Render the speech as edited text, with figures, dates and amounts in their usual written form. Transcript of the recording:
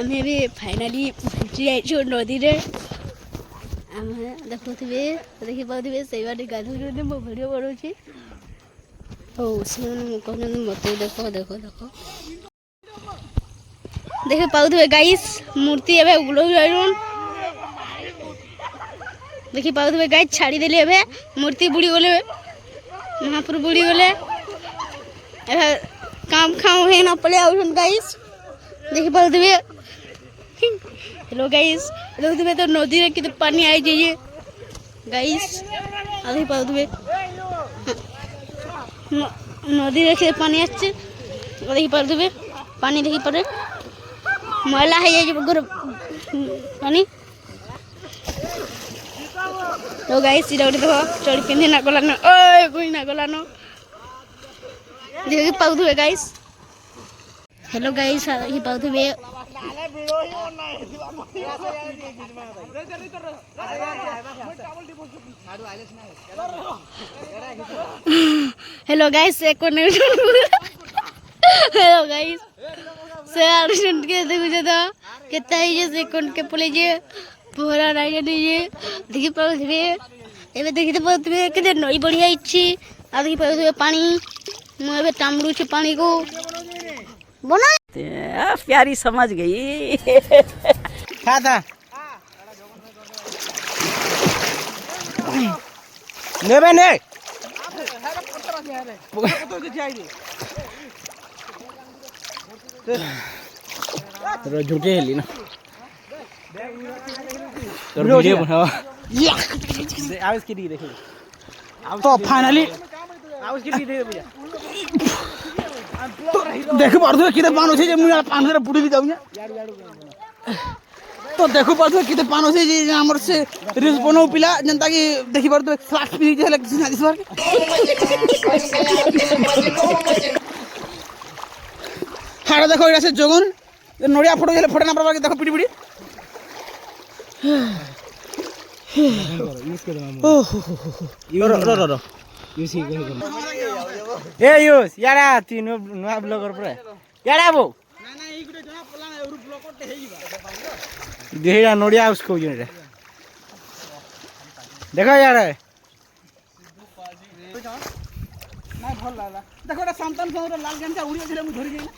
आम भी फाइनाली पहुँची जाइए नदी रे आम देखुवे देखी पाथे से बाटे गाधुचे मो भिड बढ़ुची हो कहते मत देख देख देख देख पाथे गाइस मूर्ति एवं उगल देखी पाथे गाइस छाड़ीदेली एवं मूर्ति बुड़ी गले महापुर बुड़ी गले काम खाऊ है ना पड़े आउन गाइस देखी पाथे हेलो गाइस देखुवे तो नदी में कितने पानी आई जाइए गाइस देखी पाथे नदी रे पानी आछे देखी पाथे पानी देखी पड़े मैला है जाइए पानी तो गाइस इटा गोटे देख चढ़ी पिंधि ना गलान कोई ना गलान देखी पाथे गाइस हेलो गाइस देखी पाथे हेलो गाइस एक हेलो गाइस से आर्शन के देखो तो कितना ही से कौन के पुलिस पोहरा नहीं दीजिए देखी पाथे एबे देखी तो पाथे केते नई बढ़िया इच्छी आ देखी पाथे पानी मु एबे टामड़ू छी पानी को बना प्यारी समझ गई खा था नेबे ने तो झूठे हेली ना तो वीडियो बनाओ आवाज की देखो तो फाइनली आवाज की देखो देखो पार्थो किते पान होछे जे मुया पान रे बुडी जाऊ तो देखो पार्थो किते पान होछे जे हमर से रील्स बनाऊ पिला जनता की देखि पार्थो फ्लाश पी जे किसी ना दिसबार हाड़ा देखो एटा से जगन नड़िया फोटो जे फोटो ना परबा देखो पिडी पिडी यूज कर रो यूज ए यूज यारा तीन नया ब्लॉगर पर यारा बो ना ना ई गुटे जना पला ना ब्लॉगर ते हेई बा देहिया नड़िया यूज को जे देखो यार ना भल लागला देखो एटा संतान संग लाल गेंदा उड़ी गेले मु धरि गेला